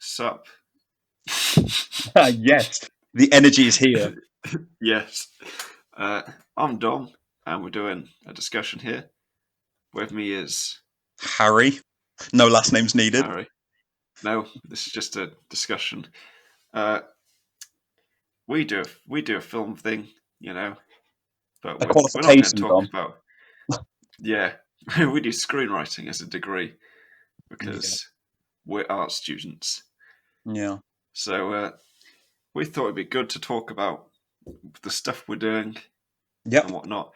Sup? Yes, the energy is here. Yes. I'm Dom, and we're doing a discussion here. With me is Harry, no last names needed. Harry. No, this is just a discussion. Uh, we do a film thing, but A we're not going to qualification, talk Dom. about. Yeah, we do screenwriting as a degree Yeah. because we're art students. Yeah. So we thought it'd be good to talk about the stuff we're doing Yep. and whatnot.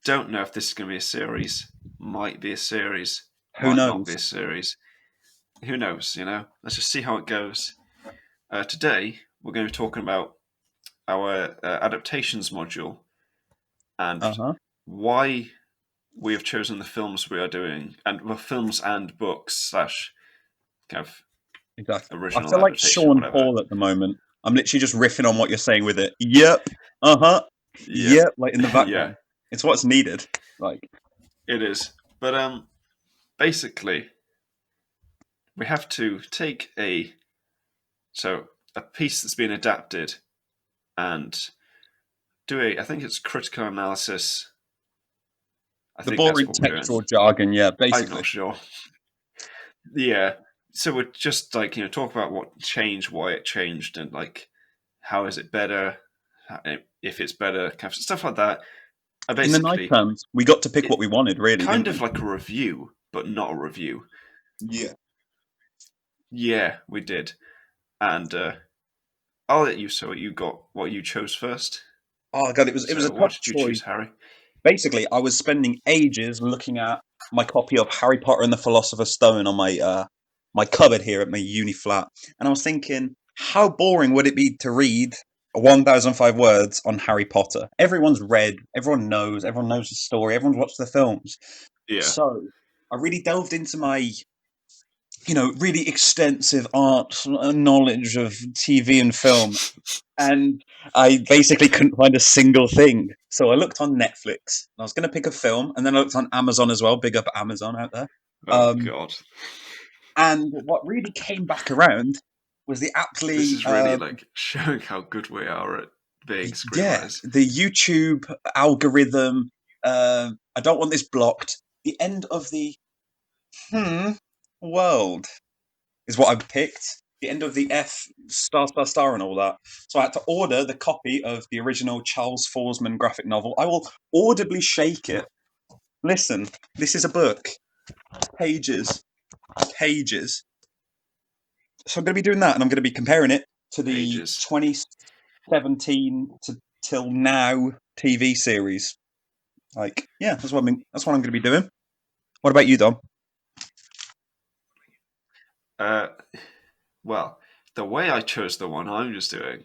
Don't know if this is going to be a series. Might be a series. Who Might knows? not be a series. Who knows? Let's just see how it goes. Today we're going to be talking about our adaptations module and why we have chosen the films we are doing, and films and books slash kind of Exactly. I original feel like adaptation, Sean whatever. Paul at the moment. I'm literally just riffing on what you're saying with it. Yep. Yeah, Yep. Like in the background. yeah, It's what's needed. Like it is. But basically, we have to take a piece that's been adapted and do I think it's critical analysis. I the think that's boring what we're doing. textual jargon, yeah, I'm basically. not sure. Yeah. So we're just talk about what changed, why it changed, and how is it better, if it's better, kind of stuff like that. In the nice terms, we got to pick what we wanted, really. Kind didn't of we? like a review, but not a review. Yeah. Yeah, we did. And I'll let you say what you chose first. Oh god, it was a What tough did you choice. choose, Harry? Basically, I was spending ages looking at my copy of Harry Potter and the Philosopher's Stone on my cupboard here at my uni flat, and I was thinking, how boring would it be to read 1,005 words on Harry Potter? Everyone's read, everyone knows the story, everyone's watched the films. Yeah. So I really delved into my really extensive art knowledge of TV and film, and I basically couldn't find a single thing. So I looked on Netflix. I was going to pick a film, and then I looked on Amazon as well. Big up Amazon out there. Oh God. And what really came back around was the aptly This is really showing how good we are at being screenwriters. the YouTube algorithm. I don't want this blocked. The end of the world is what I picked. The end of the F star and all that. So I had to order the copy of the original Charles Forsman graphic novel. I will audibly shake it. Listen, this is a book. Pages. So I'm going to be doing that, and I'm going to be comparing it to the 2017 to till now TV series. That's what I'm going to be doing. What about you, Dom? Well, the way I chose the one I'm just doing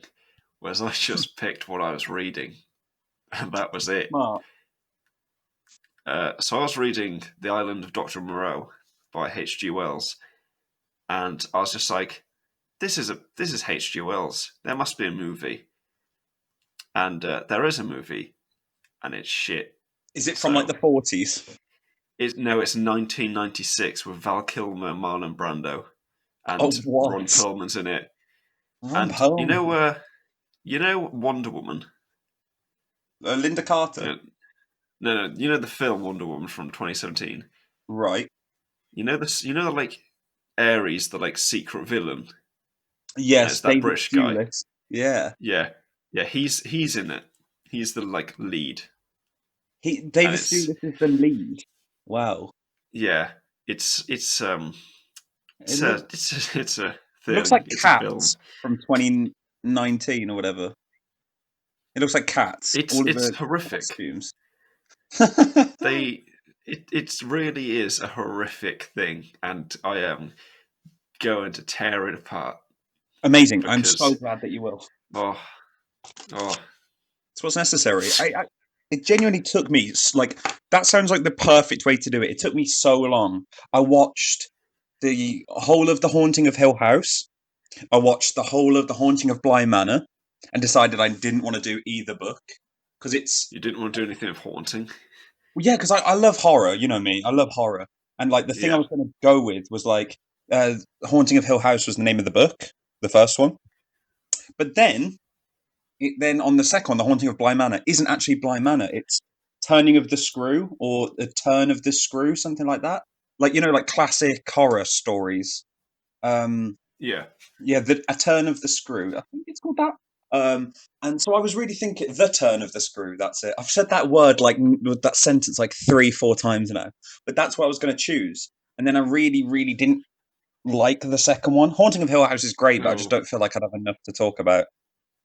was I just picked what I was reading, and that was it. Smart. So I was reading The Island of Dr. Moreau by H.G. Wells, and I was just like, this is H.G. Wells. There must be a movie. And there is a movie, and it's shit. Is it from the 40s? No, it's 1996 with Val Kilmer, Marlon Brando, and Ron Perlman's in it. Perlman. You know Wonder Woman? Linda Carter? No, you know the film Wonder Woman from 2017? Right. You know the Ares, the secret villain? Yes, it's that British guy. Yeah. Yeah, he's in it. He's the lead. David Thewlis is the lead. Wow. Yeah, it's a thing. It looks like Cats from 2019 or whatever. It looks like Cats. It's horrific. Costumes. It really is a horrific thing, and I am going to tear it apart. Amazing! I'm so glad that you will. Oh, it's what's necessary. It genuinely took me that sounds like the perfect way to do it. It took me so long. I watched the whole of The Haunting of Hill House. I watched the whole of The Haunting of Bly Manor, and decided I didn't want to do either book because you didn't want to do anything of haunting. Well, yeah, because I love horror. You know me, I love horror, and the thing I was going to go with was Haunting of Hill House was the name of the book, the first one. But then, on the second one, The Haunting of Bly Manor, isn't actually Bly Manor. It's Turning of the Screw or The Turn of the Screw, something like that. Like, like classic horror stories. Yeah. Yeah, A Turn of the Screw. I think it's called that. And so I was really thinking, The Turn of the Screw. That's it. I've said that word that sentence like 3-4 times now, but that's what I was going to choose. And then I really, really didn't like the second one. Haunting of Hill House is great, but I just Oh. don't feel like I'd have enough to talk about.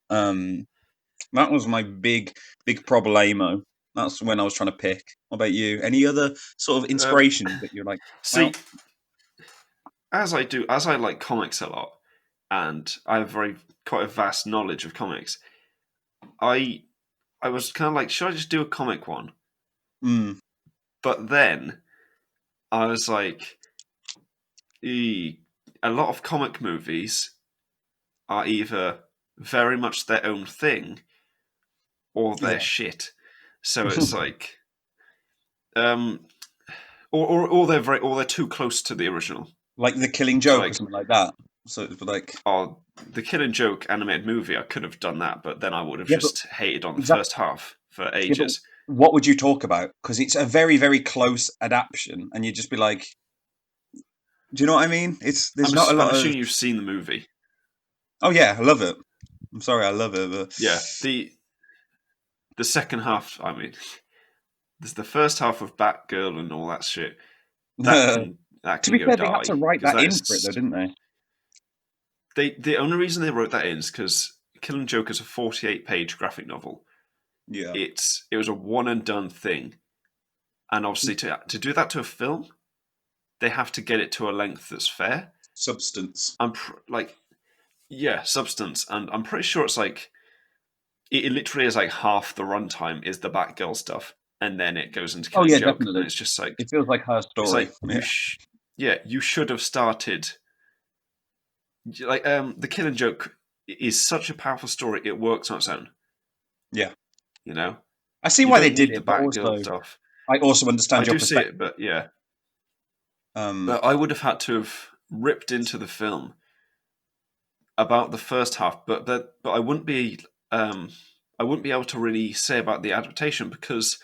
That was my big, big problemo. That's when I was trying to pick. What about you? Any other sort of inspiration that you're like, See, well, as I like comics a lot, and I have quite a vast knowledge of comics. I was kind of like, should I just do a comic one? mm, But then I was like, a lot of comic movies are either very much their own thing or they're yeah, shit. So it's like, um, or they're too close to the original. like The Killing So Joke or like, something like that. So it's like, the Killing Joke animated movie, I could have done that, but then I would have yeah, but just hated on the exactly. first half for Yeah, but ages. what would you talk about? Because it's a very, very close adaptation, and you'd just be like, do you know what I mean? There's not a I'm lot of. assuming you've seen the movie. Oh yeah, I love it. I'm sorry, I love it, but Yeah, the second half. I mean, there's the first half of Batgirl and all that shit. That can that to can be go fair, they had die to write because that that in for it, is though, didn't they? the only reason they wrote that in is because Killing Joke is a 48-page graphic novel. Yeah, It was a one and done thing, and obviously to do that to a film, they have to get it to a length that's fair. substance. Yeah, substance, and I'm pretty sure it's like it literally is like half the runtime is the Batgirl stuff, and then it goes into Oh Killing yeah, Joke, and definitely. it's just like It feels like her story. Yeah, you should have started like the Killing Joke is such a powerful story. It works on its own. yeah. You know, I see you why they don't did need the it, but Batgirl also stuff. I also I understand your do see it, perspective. but yeah, Um, but I would have had to have ripped into the film about the first half, but um, I wouldn't be able to really say about the adaptation because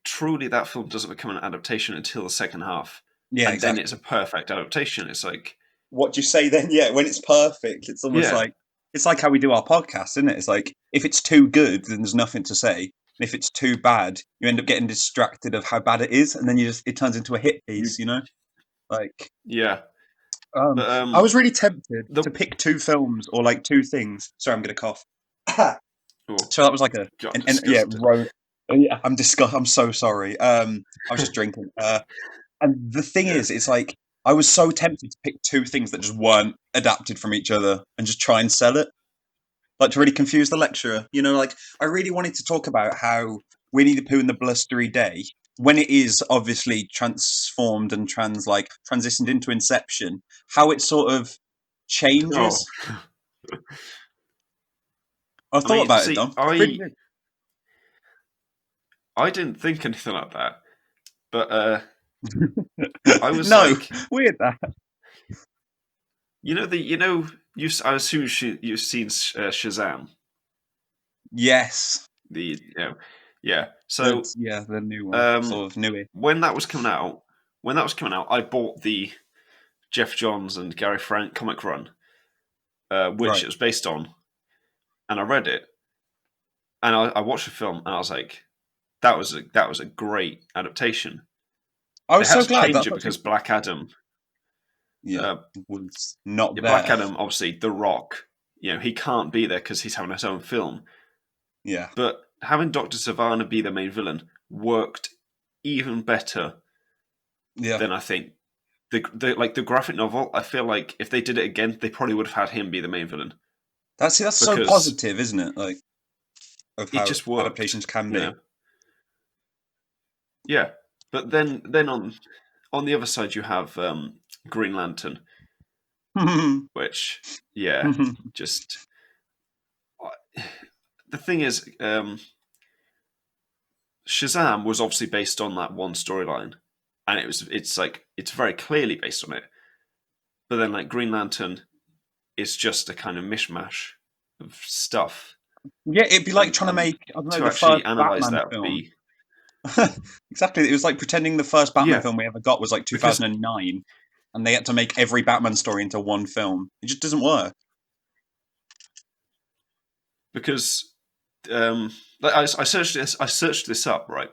truly that film doesn't become an adaptation until the second half, yeah, and then it's exactly. a perfect adaptation. It's like, What do you say then? Yeah, when it's perfect, it's almost yeah, like it's like how we do our podcast, isn't it? It's like if it's too good, then there's nothing to say. And if it's too bad, you end up getting distracted of how bad it is, and then it turns into a hit you, piece, Like, yeah, um, but I was really tempted the to pick two films or like two things. Sorry, I'm gonna cough. oh So that was like god, yeah, disgusting. yeah, I'm so sorry. I was just drinking. And the thing Yeah, is, it's like I was so tempted to pick two things that just weren't adapted from each other and just try and sell it, like to really confuse the lecturer. Like I really wanted to talk about how Winnie the Pooh and the Blustery Day, when it is obviously transformed and transitioned into Inception, how it sort of oh, changes. I I thought mean, about it, see, Dom. Really did. I didn't think anything like that, but I was No, like, weird that. I assume you've seen Shazam, Yes, yeah. So the new one, um, sort of newy. when that was coming out, I bought the Jeff Johns and Gary Frank comic run, which Right. it was based on, and I read it, and I watched the film, and I was like, that was a great adaptation. I They was had so to glad. change That's it actually because Black Adam, yeah uh, was not Black there. Adam, obviously, The Rock, he can't be there because he's having his own film. Yeah, But having Doctor Savannah be the main villain worked even better yeah. than I think the graphic novel. I feel like if they did it again, they probably would have had him be the main villain That's so because positive, isn't it? Like of it how just worked, adaptations can you be. know. Yeah, but then on the other side you have Green Lantern, which just the thing is, Shazam was obviously based on that one storyline, and it's very clearly based on it. but then like Green Lantern is just a kind of mishmash of stuff. Yeah, it'd be like trying to make, I don't know, to the actually first analyze Batman that would film. be Exactly. It was like pretending the first Batman Yeah. film we ever got was like Because- 2009, and they had to make every Batman story into one film. It just doesn't work. because like I searched this up, right?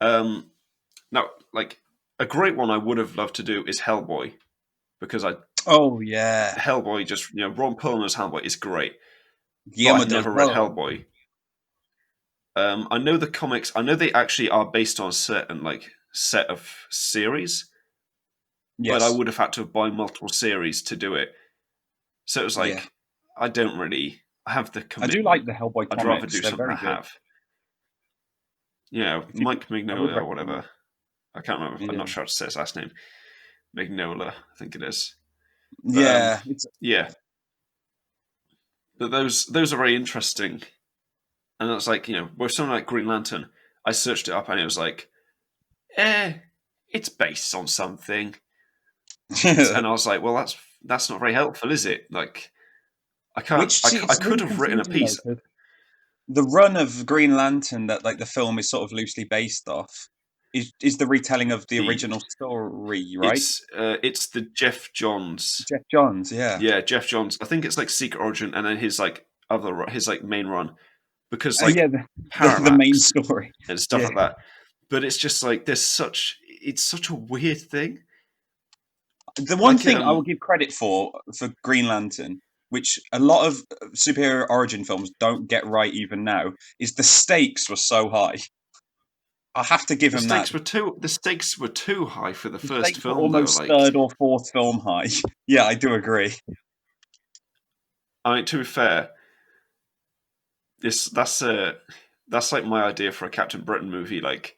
Now, like a great one I would have loved to do is Hellboy, because Oh yeah, Hellboy just Ron Perlman's Hellboy is great. Guillermo I've del never read Toro. Hellboy. I know the comics. I know they actually are based on a certain like set of series, Yes. but I would have had to buy multiple series to do it. So it was like, Yeah. I don't really have the I commitment. do like the Hellboy I'd comics. rather do They're something I very good. have. Mike Mignola or whatever. I can't remember. Yeah. I'm not sure how to say his last name. Mignola, I think it is. But, Yeah. Yeah. But those are very interesting. And it's like, with something like Green Lantern, I searched it up and it was like, it's based on something. And I was like, well, that's not very helpful, is it? Like, I can't. I could have written a piece. The run of Green Lantern that like the film is sort of loosely based off is the retelling of the original story, right? It's the Geoff Johns. Geoff Johns, yeah. Yeah, Geoff Johns. I think it's like Secret Origin, and then his main run, because like the main story and stuff like that. But it's just like it's such a weird thing. The one thing I will give credit for Green Lantern, which a lot of superhero origin films don't get right even now, is the stakes were so high. I have to give him that. The stakes were too high for the first film. Almost though, third or fourth film high. Yeah, I do agree. I mean, to be fair, that's like my idea for a Captain Britain movie. Like,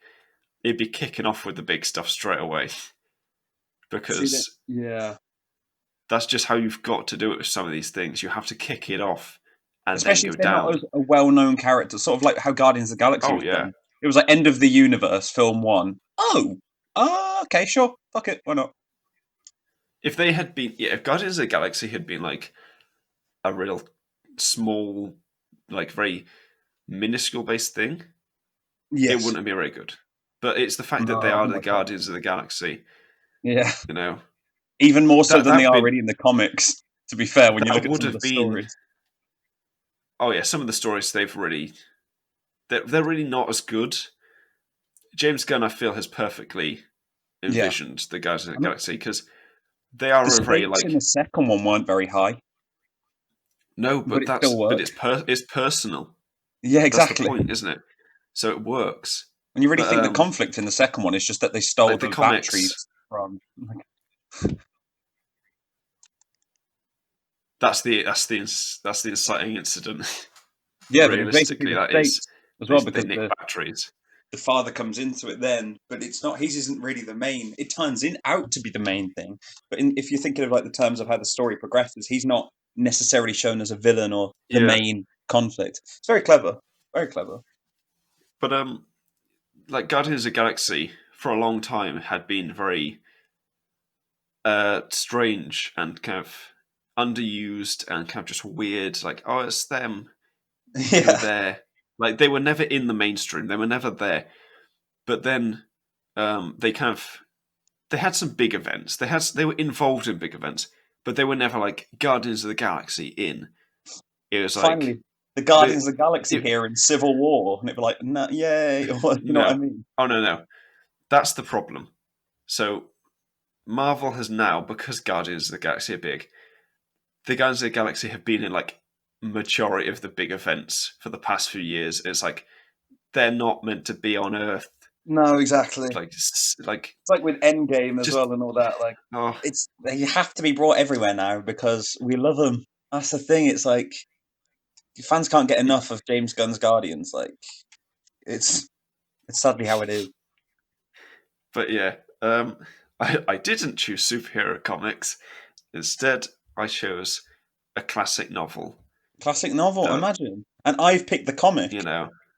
it'd be kicking off with the big stuff straight away, because that's just how you've got to do it with some of these things. You have to kick it off, and especially then if they're not a well-known character, sort of like how Guardians of the Galaxy was done. It was like End of the Universe, film 1. Okay, sure, fuck it, why not? If they had been, if Guardians of the Galaxy had been like a real small, like very minuscule based thing, it wouldn't be very good. But it's the fact that they are the Guardians of the Galaxy. Yeah. Even more so than they are already in the comics, to be fair, when you look at some of the stories. Oh yeah, some of the stories they're really not as good. James Gunn, I feel, has perfectly envisioned the Guardians of the Galaxy, because they are the very like. In the second one weren't very high. No, but it's personal. Yeah, exactly. That's the point, isn't it? So it works. And you really think the conflict in the second one is just that they stole the batteries from. That's the inciting incident. Yeah, realistically, that is as well, because they nick batteries. The father comes into it then, but it's not. His isn't really the main. It turns out to be the main thing. But if you're thinking of like the terms of how the story progresses, he's not necessarily shown as a villain or the main conflict. It's very clever, very clever. But like Guardians of the Galaxy for a long time had been very strange and kind of underused and kind of just weird. Like, oh, it's them. They're there. Like, they were never in the mainstream. They were never there. But then they had some big events. They were involved in big events, but they were never like Guardians of the Galaxy in. It was finally like the Guardians of the Galaxy here in Civil War, and it'd be like, nah, yay, you know what I mean? Oh no, that's the problem. So Marvel has now, because Guardians of the Galaxy are big, the Guardians of the Galaxy have been in like majority of the big events for the past few years. It's like they're not meant to be on Earth. No, exactly. It's like with Endgame as well and all that. Like, they have to be brought everywhere now because we love them. That's the thing. It's like fans can't get enough of James Gunn's Guardians. Like, it's sadly how it is. But yeah, I didn't choose superhero comics. Instead, I chose a classic novel. Classic novel, imagine. And I've picked the comic.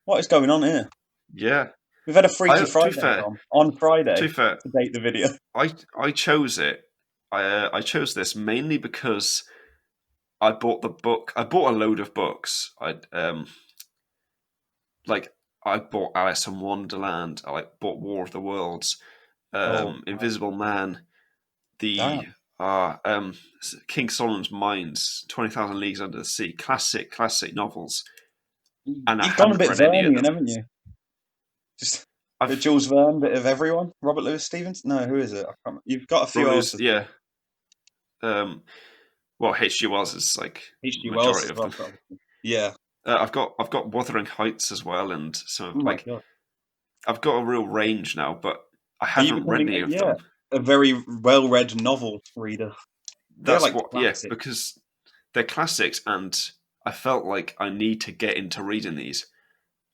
What is going on here? Yeah. We've had a Freaky Friday on Friday to be fair, to date the video. I chose it I chose this mainly because I bought the book. I bought a load of books. I bought Alice in Wonderland. I bought War of the Worlds, Oh, Invisible Man, the damn. King Solomon's Mines, 20,000 Leagues Under the Sea, classic novels, and I You've gone a hadn't bit read any of Vernian, them. haven't you? Just a bit I've Jules Verne, bit of everyone. Robert Louis Stevens? No, who is it? I can't, you've got a few Brothers, authors. yeah. Well, H.G. Wells is like H.G. Wells majority as of well. them. Yeah. I've got Wuthering Heights as well, and Oh some my like god. I've got a real range now, but I Are you haven't read becoming any of yeah them. a very well-read novel reader? They're That's like what, yeah, classic. because they're classics, and I felt like I need to get into reading these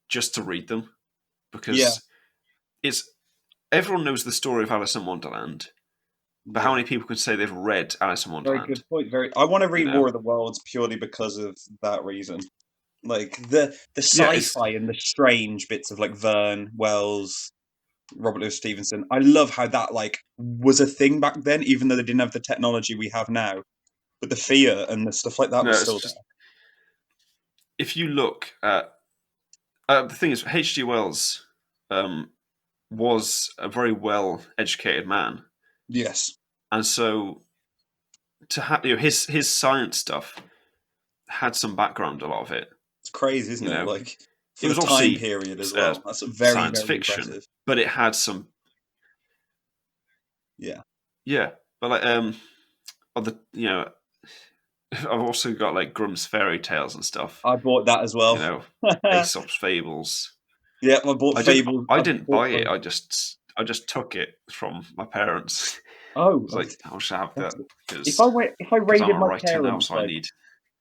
just to read them Yeah, because it's everyone knows the story of Alice in Wonderland, but how yeah. many people could say they've read Alice in Very Wonderland? good point. Very. I want to You read know, War of the Worlds purely because of that reason. Like the yeah, it's sci-fi and the strange bits of like Verne, Wells, Robert Louis Stevenson. I love how that like was a thing back then, even though they didn't have the technology we have now. But the fear and the stuff like that was no, it's still just if you look at the thing is H.G. Wells um, was a very well educated man, there. Yes, and so to have his science stuff had some background, a lot of it. it's crazy, isn't You it? know, Like for it the was time obviously period as uh, well. That's very, science very fiction, impressive. but it had some, Yeah, yeah. But like other, I've also got like Grimm's fairy tales and stuff. I bought that as You well. know, Aesop's fables. Yeah, I bought Fables. I I didn't bought buy it. both. I just took it from my parents. I Oh, was like, I should have that that's it. because If I I'm raided a my writer now, parents' so I like need.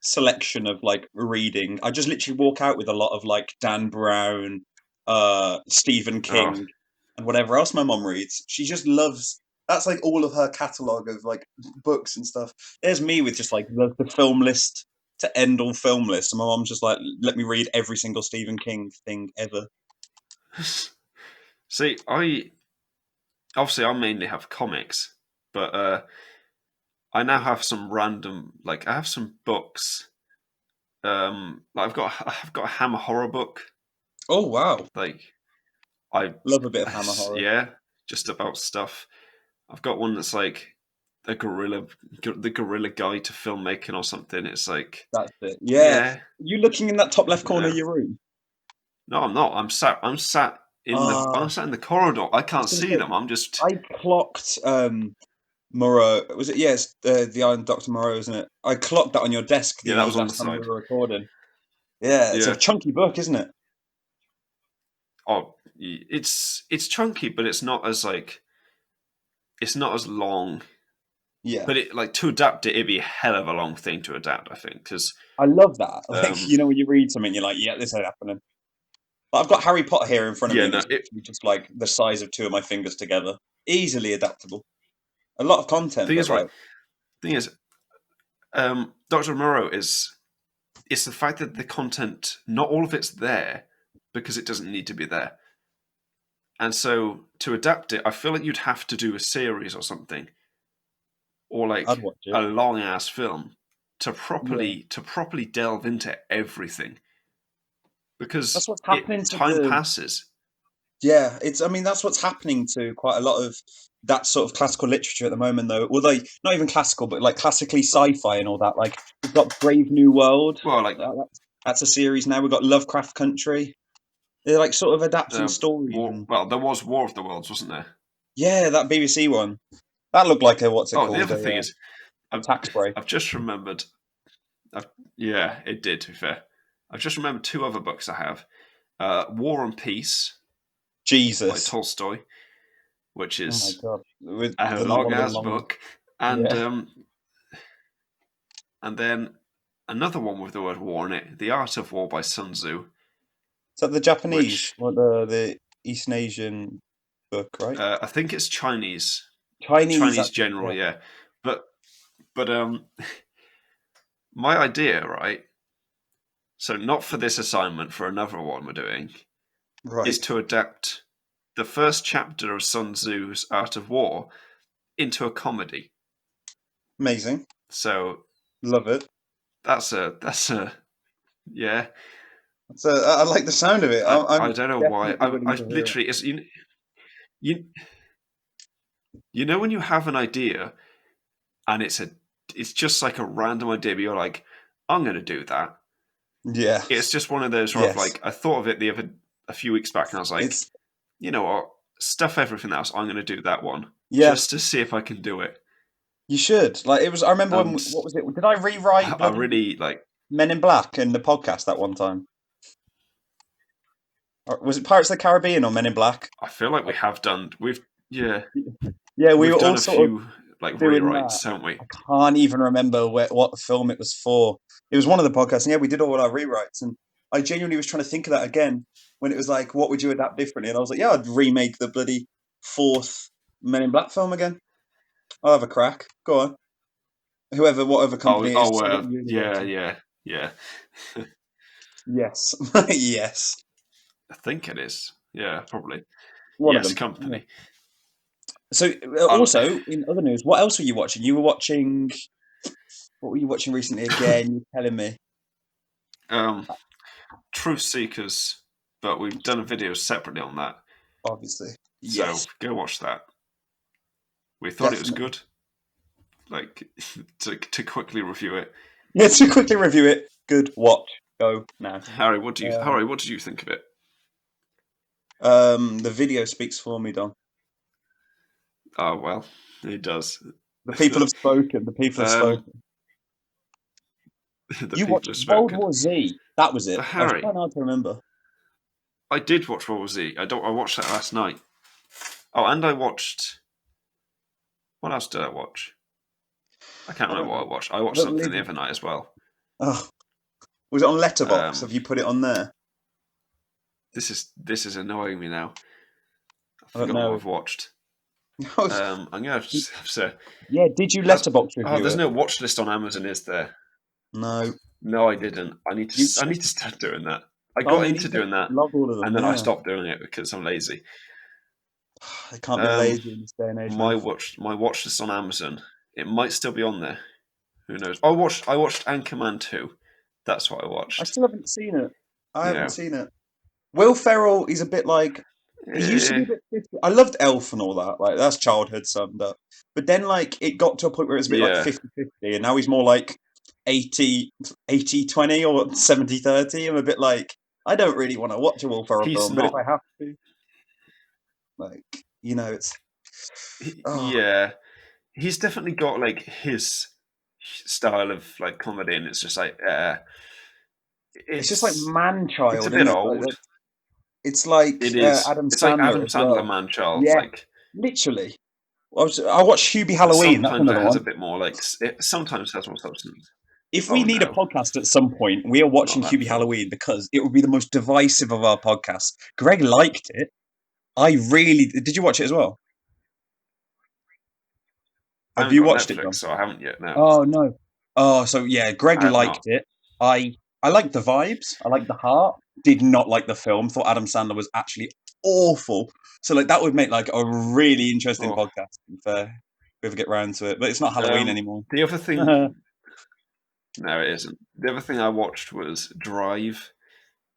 selection of like reading, I just literally walk out with a lot of like Dan Brown, Stephen Oh, King, and whatever else my mom reads. She just loves. That's like all of her catalogue of like books and stuff. There's me with just like the film list to end all film lists, and my mom's just like, let me read every single Stephen King thing ever. see, I mainly have comics, but I now have some random like I have some books. Like I've got a Hammer horror book. Oh wow, Like I love a bit of Hammer horror. yeah, just about stuff. I've got one that's like the gorilla guide to filmmaking or something. It's like That's it. Yeah, yeah, you looking in that top left you corner of know. your room? No, I'm not. I'm Ah, sat in the corridor. I I was can't going to see say, them. I'm just I clocked Moreau. Was it? Yes, the Iron Doctor Moreau, isn't it? I clocked that on your desk yeah. That the was on the last time we side. were recording. Yeah, it's a Yeah. chunky book, isn't it? Oh, it's chunky, but it's not as long. Yeah, But it like to adapt it, it'd be a hell of a long thing to adapt. I think because I love that. Like um when you read something, you're like, yeah, this ain't happening. But I've got Harry Potter here in front of me, yeah and no it's it literally just like the size of two of my fingers together. Easily adaptable. A lot of content, thing but is right like, thing is Dr. Moreau is it's the fact that the content not all of it's there because it doesn't need to be there. And so to adapt it, I feel like you'd have to do a series or something, or I'd like watch a it. long ass film Yeah, to properly delve into everything that's because what's it happening to time the. passes. Yeah, it's. I mean, that's what's happening to quite a lot of that sort of classical literature at the moment, though. Although not even classical, but like classically sci-fi and all that. Like we've got Brave New World. Well, like That's a series now. We've got Lovecraft Country. They're like sort of adapting stories and There was War of the Worlds, wasn't there? yeah, that BBC one that looked like a what's it Oh, the called other thing is, a I've tax break. I've just remembered. Yeah, it did. To be fair, I've just remembered two other books I have: War and Peace by Jesus, Tolstoy, which oh my is god, with a one long of the ass long book, and yeah. um, and then another one with the word war in it, The Art of War by Sun Tzu, Is that the Japanese which or the Eastern Asian book, right? I think it's Chinese, Chinese, Chinese that's it. general, Yeah, yeah. But my idea, right? So not for this assignment, for another one we're doing, is right. to adapt the first chapter of Sun Tzu's Art of War into a comedy. Amazing. So Love it. that's a yeah. So I like the sound of it. I I'm don't know why. definitely willing I to hear it. literally you you know when you have an idea and it's just like a random idea, but you're like, I'm going to do that. Yeah. It's just one of those where I've Yes. like I thought of it a few weeks back, and I was like, It's you know what, stuff everything else. I'm going to do that one yeah. just to see if I can do it. You should. Like it was. I remember when. And What was it? Did I rewrite I bloody really like. Men in Black in the podcast that one time? Or was it Pirates of the Caribbean or Men in Black? I feel like we have done. Yeah, Yeah, we we've were done all a sort of few like doing that. rewrites, haven't we? I can't even remember what film it was for. It was one of the podcasts, and yeah, we did all our rewrites. And I genuinely was trying to think of that again when it was like, what would you adapt differently? And I was like, yeah, I'd remake the bloody fourth Men in Black film again. I'll have a crack. Go on. Whatever company it is, just get you to yeah, watch it. yeah, yeah. Yes, yes. I think it is. Yeah, probably. One of Yes, them. Yeah. company. So, Um, also in other news, what else were you watching? You were watching. What were you watching recently again? You're telling me. um, Truth Seekers, but we've done a video separately on that. Obviously, So yes, go watch that. We thought it was definitely. good. Like to quickly review it. Yeah, to quickly review it. Good watch. Go now. Harry, what did you think of it? The video speaks for me, Don. Oh well, it does. The people have spoken. The people have um, spoken. the You people watched have World spoken. War Z. That was it. But I was Harry, trying hard to remember. I did watch World War Z. I watched that last night. Oh, and I watched. What else did I watch? I can't I remember don't what I know. watched. I watched But something live. the other night as well. Oh, was it on Letterbox? Have Um, you put it on there? this is annoying me now. I I don't forgot what know. I've watched. I'm gonna have to. Yeah, did you Has Letterbox review there's it? no watch list on Amazon, is there? No. No, I didn't. I need You to. I should. need to start doing that. I Tom, got you into need to doing that, log all of them. and then I Yeah. stopped doing it because I'm lazy. I can't be Um, lazy in this day and age, my man. watch list on Amazon. It might still be on there. Who knows? I watched Anchorman 2. That's what I I watched. still haven't seen it. I haven't Yeah. seen it. Will Ferrell is a bit like he used to be Eh, a bit 50. I loved Elf and all that. Like that's childhood summed up. But then like it got to a point where it was a bit like yeah. 50-50 and now he's more like 80-20 or 70-30. I'm a bit like I don't really want to watch a Will Ferrell He's film, but if not. I have to, like it's oh, Yeah. He's definitely got like his style of like comedy, and it's just like it's just like it's man it's a child, isn't bit it? old. It's like It is. Adam It's like Sandler Adam as Sandler well. Man Child. Yeah, Like, literally. I watched Hubie but Halloween. That's sometimes it another has one. a bit more like it sometimes has more substance. If we Oh need a no, podcast at some point, we are not watching that Hubie film. Halloween because it would be the most divisive of our podcasts. Greg liked it. I really did. You watch it as well? I Have haven't you got watched it, Netflix, John? so I haven't yet. No, Oh no. Oh, so yeah, Greg I have liked not. it. I liked the vibes. I liked the heart. Did not like the film. Thought Adam Sandler was actually awful. So like that would make like a really interesting Oh, podcast if we ever get round to it. But it's not Halloween anymore. the other thing. No, it isn't. The other thing I watched was Drive,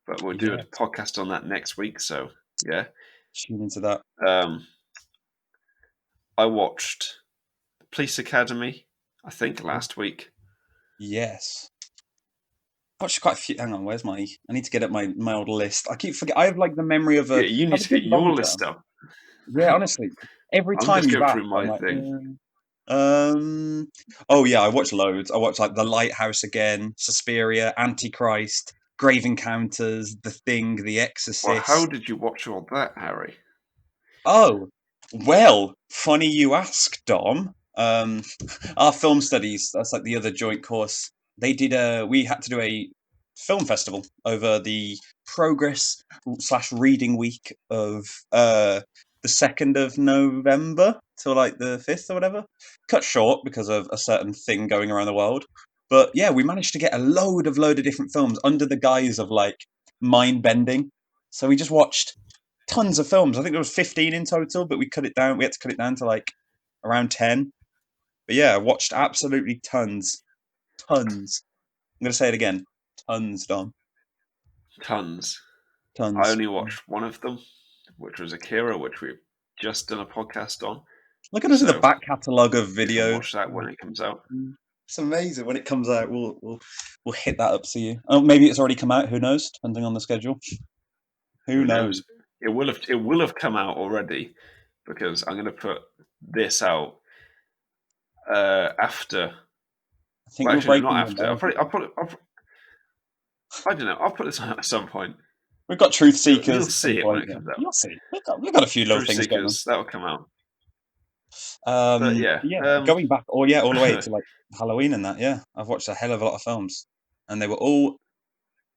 but we'll do a Yeah, podcast on that next week. So yeah. tune into that. Um, I watched Police Academy. I think last week. Yes. Watched quite a few. Hang on, where's my? I need to get up my old list. I keep forget. I have like the memory of Yeah, a you need of a to get good your long list term. up. Yeah, honestly, every I'm time just you've going asked, through I'm my like, thing. Oh yeah, I watched loads. I watched like The Lighthouse again, Suspiria, Antichrist, Grave Encounters, The Thing, The Well, how Exorcist. did you watch all that, Harry? Oh, well, funny you ask, Dom. Our film studies, that's like the other joint course. We had to do a film festival over the progress slash reading week of the 2nd of November till like the 5th or whatever. Cut short because of a certain thing going around the world. But yeah, we managed to get a load of different films under the guise of like mind bending. So we just watched tons of films. I think there was 15 in total, but we cut it down. We had to cut it down to like around 10. But yeah, I watched absolutely tons. Tons. I'm going to say it again. Tons, Dom. Tons. I Tons. only watched one of them, which was Akira, which we've just done a podcast on. Look at us at the back catalogue of videos. You can watch that when it comes out. It's amazing. When it comes out, we'll hit that up to you. Oh, maybe it's already come out. Who knows? Depending on the schedule. Who knows? It will have come out already, because I'm going to put this out after. I think well, actually, not after. I don't know. I'll put this out at some point. We've got Truth Seekers. You'll see it when it comes out. You'll see. We've got a few little things going on. That'll come out. But yeah. Going back, all the way to like Halloween and that. Yeah, I've watched a hell of a lot of films, and they were all,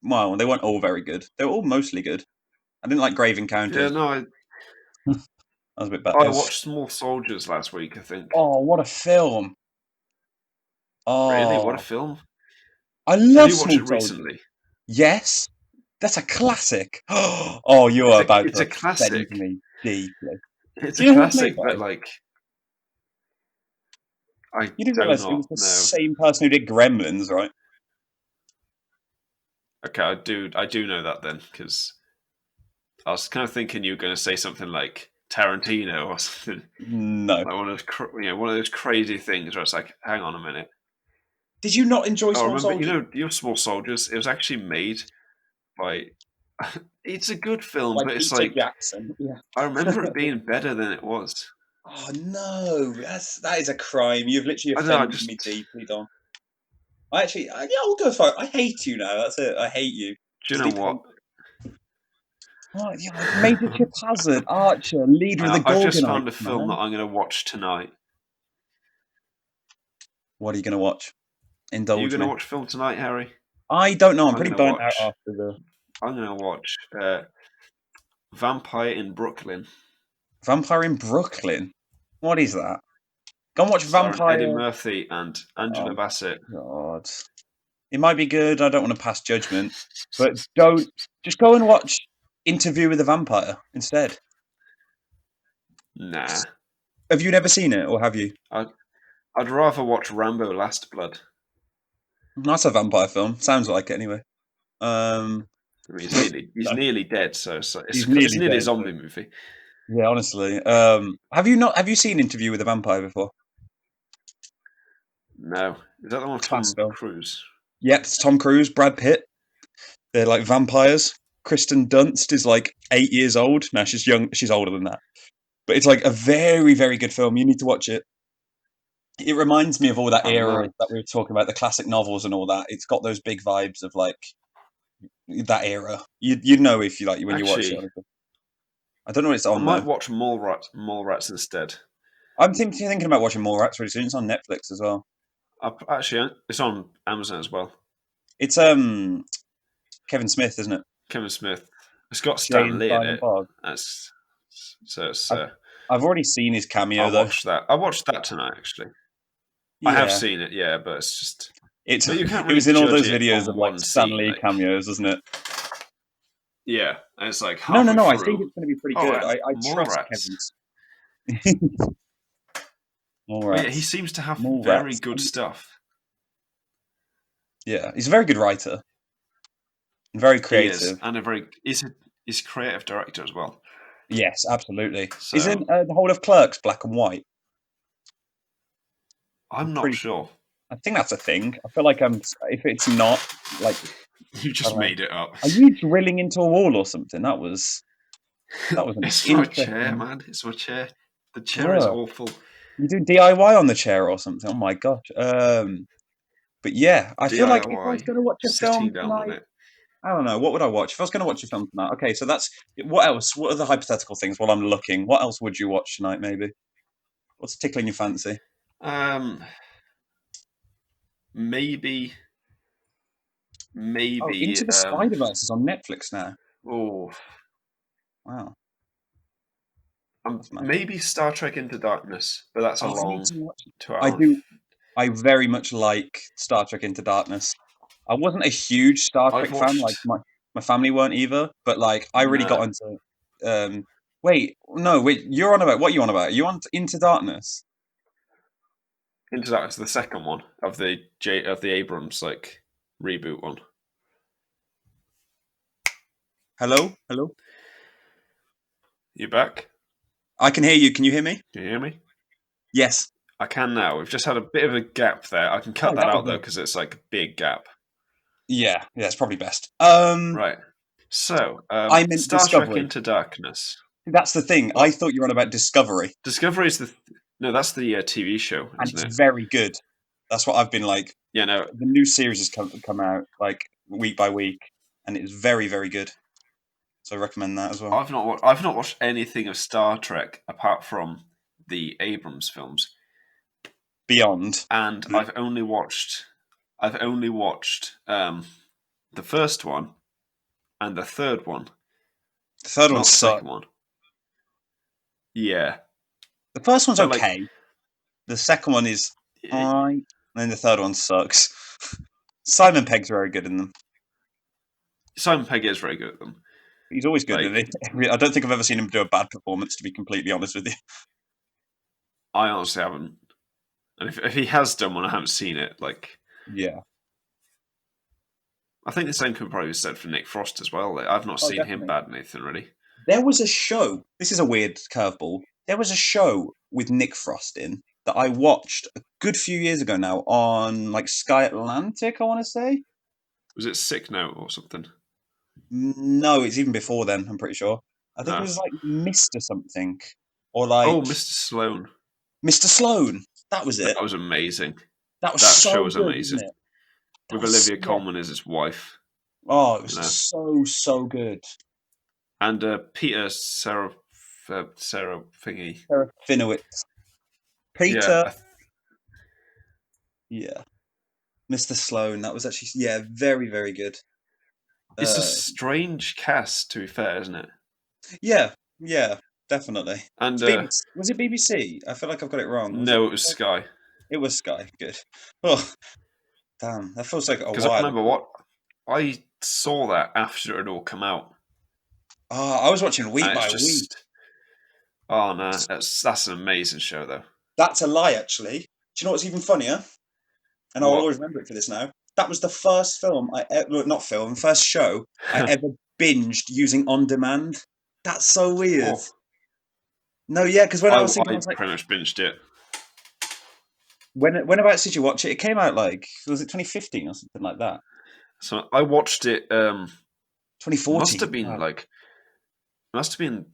well, they weren't all very good. They were all mostly good. I didn't like Grave Encounters. Yeah, no, that was a bit bad. I watched Small Soldiers last week, I think. Oh, what a film! Oh, really? What a film! I love. Have you watched it recently? Yes, that's a classic. Oh, you are about to classic. Me deeply. It's a classic, but like, you didn't realize it was the same person who did Gremlins, right? Okay, I do know that then, because I was kind of thinking you were going to say something like Tarantino or something. No, like one of those crazy things where it's like, hang on a minute. Did you not enjoy Small Soldiers? You know, Small Soldiers. It was actually made by. It's a good film, but it's Peter Jackson. Yeah. I remember it being better than it was. Oh no, that is a crime. You've literally offended me deeply, Don. I'll go for it. I hate you now. That's it. I hate you. Do you know what? Oh, yeah, Major Chip Hazard, Archer, leader of the Gorgonites. I just found a film that I'm going to watch tonight. What are you going to watch? Indulge me. Are you going to watch a film tonight, Harry? I don't know. I'm pretty burnt out after the... I'm going to watch Vampire in Brooklyn. Vampire in Brooklyn? What is that? Go and watch Vampire... Eddie Murphy and Angela Bassett. God. It might be good. I don't want to pass judgment. But just go and watch Interview with the Vampire instead. Nah. Have you never seen it, or have you? I'd rather watch Rambo: Last Blood. That's a vampire film. Sounds like it, anyway. I mean, he's nearly dead, so it's nearly a zombie movie. Yeah, honestly. Have you seen Interview with the Vampire before? No. Is that the one with Tom Cruise? Yep, it's Tom Cruise, Brad Pitt. They're like vampires. Kristen Dunst is like 8 years old. No, she's young. She's older than that. But it's like a very, very good film. You need to watch it. It reminds me of all that era that we were talking about, the classic novels and all that. It's got those big vibes of like that era. You'd know if you like when you watch it. I don't know what it's on. I might watch Mallrats instead. I'm thinking about watching Mallrats really soon. It's on Netflix as well. Actually, it's on Amazon as well. It's Kevin Smith, isn't it? Kevin Smith. It's got Stan Lee in it. I've already seen his cameo. I watched that tonight, actually. Yeah. I have seen it, yeah, but it's just... It was in all those videos of like Stan Lee cameos, wasn't it? Yeah, and it's like no. I think it's going to be pretty good. I trust Kevin. Yeah, he seems to have very good stuff. Yeah, he's a very good writer. Very creative. He's a creative director as well. Yes, absolutely. So, isn't the whole of Clerks black and white? I'm not sure. I think that's a thing. I feel like if it's not, like... You just made it up. Are you drilling into a wall or something? That was an It's my chair, man. It's my chair. The chair is awful. You do DIY on the chair or something? Oh my gosh. But yeah, I feel like if I was going to watch a film tonight, I don't know. What would I watch? If I was going to watch a film tonight, okay, so that's... What else? What are the hypothetical things while I'm looking? What else would you watch tonight, maybe? What's tickling your fancy? Maybe... Into the Spider-Verse is on Netflix now. Oh. Wow. Maybe Star Trek Into Darkness, but that's a long 2 hours. I very much like Star Trek Into Darkness. I wasn't a huge Star Trek fan, like my family weren't either, but like I really got into wait, you're on about what are you on about? Are you on Into Darkness? Into Darkness, the second one of the Abrams like reboot one. Hello, hello. You back? I can hear you. Can you hear me? Can you hear me? Yes. I can now. We've just had a bit of a gap there. I can cut Oh, that that was out though good. because it's like a big gap. Yeah, it's probably best. Right. So, I meant Star Trek Discovery. Into Darkness. That's the thing. I What? thought you were on about Discovery, Discovery is the no, that's the TV show, and isn't it's it? very good. That's what I've been like. Yeah, no, The new series has come out like week by week, and it's very, very good. So I recommend that as well. I've not watched anything of Star Trek apart from the Abrams films, Beyond. and I've only watched the first one and the third one, The third one not the sucked. second one. Yeah, The first one's but like, okay. The second one is alright, and then the third one sucks. Simon Pegg's very good in them. Simon Pegg is very good at them. He's always good Like, in it. I don't think I've ever seen him do a bad performance, to be completely honest with you. I honestly haven't, and if he has done one, I haven't seen it. Like, Yeah. I think the same could probably be said for Nick Frost as well. Like, I've not Oh, seen him definitely. bad in anything really. There was a show. This is a weird curveball. There was a show with Nick Frost in that I watched a good few years ago now on like Sky Atlantic, I want to say. Was it Sick Note or something? No, it's even before then, I'm pretty sure. I think it No. was like Mr. something or Oh, like Mr. Sloan. Mr. Sloan. That was it. That was amazing. That was That show so was good, amazing. wasn't it? That With was, Olivia yeah. Colman as his wife. Oh, it was You know, so good. and Peter Sarah thingy. Sarah Finowitz. Yeah, Peter. Yeah. Mr. Sloan. That was actually, yeah, very, very good. it's a Uh, strange cast, to be fair, isn't it? yeah, yeah, definitely. And It's BBC. Was it BBC? I feel like I've got it wrong. Was it? no, it was Sky. It was Sky. Good. Oh, damn. That feels like a Because I while remember ago. what I saw that after it had all come out, Oh, I was watching week and it's by week. just oh no, that's an amazing show though. That's a lie, actually. Do you know what's even funnier? And I'll What? always remember it for this now. That was the first film not film, first show I ever binged using on demand. That's so weird. Oh, No, yeah, because when I was thinking, I I was like, pretty much binged it. when did you watch it? It came out like, was it 2015 or something like that? So I watched it. 2014. Must have been Wow. like must have been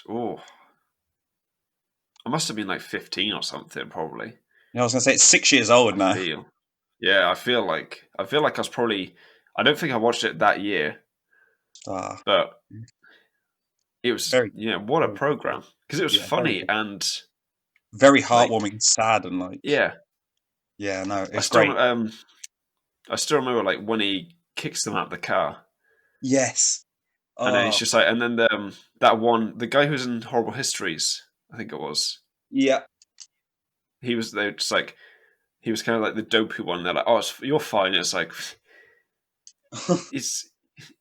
oh I must have been like 15 or something probably. I was going to say it's 6 years old I now. feel. Yeah, I feel like I was probably I don't think I watched it that year, Ah, but it was very, what a very, program because it was yeah, very funny good. and Very like heartwarming and sad and like, yeah, yeah, no, I it's still great. I still remember like when he kicks them out of the car Yes. and then he's Oh, just like and then that one the guy who's in Horrible Histories I think it was yeah. he was they just like he was kind of like the dopey one. They're like, "Oh, you're fine." It's like it's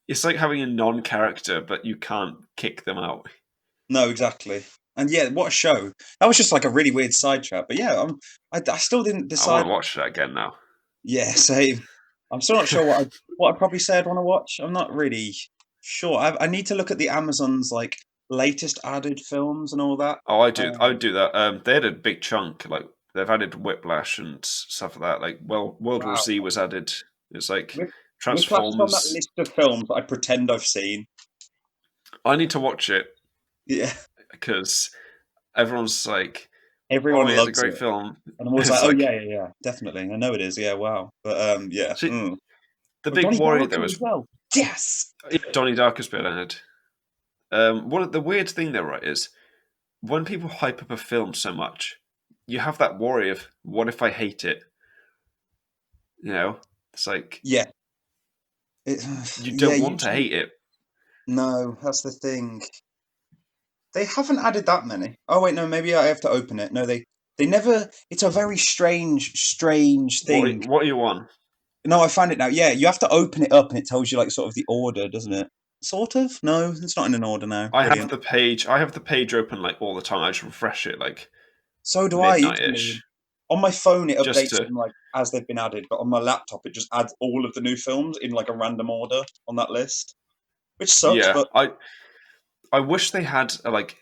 it's like having a non-character, but you can't kick them out. No, exactly. And yeah, what a show. That was just like a really weird side chat. But yeah, I still didn't I want decide. to watch that again now. Yeah, same. I'm still not sure what I'd probably say I'd want to watch. I'm not really sure. I need to look at the Amazon's like latest added films and all that. Oh, I would do that. They had a big chunk. Like they've added Whiplash and stuff like that. Like, well, World War Wow. Z was added. It's like Whiplash is on that Transformers. list of films that I pretend I've seen. I need to watch it Yeah. because everyone's like, "Oh, Everyone it's a loves great it. film." And I'm always like, It's oh like, yeah, definitely. I know it is, yeah, wow. But yeah. see, the Oh, big Donnie worry Darko though as is well. Yes. Donnie Darko's been in it. One of the weird thing though, right, is when people hype up a film so much, you have that worry of what if I hate it? It's like Yeah. It, you yeah, don't want to usually hate it. no, that's the thing. They haven't added that many. Oh wait, no, maybe I have to open it. No, they never. It's a very strange thing. What are you on? No, I find it now. Yeah, you have to open it up, and it tells you like sort of the order, doesn't it? Sort of. No, it's not in an order now. I have Brilliant. the page. I have the page open like all the time. I just refresh it like So do I midnight equally. ish. On my phone, it just updates to them like as they've been added, but on my laptop, it just adds all of the new films in like a random order on that list, which sucks. yeah. But I wish they had like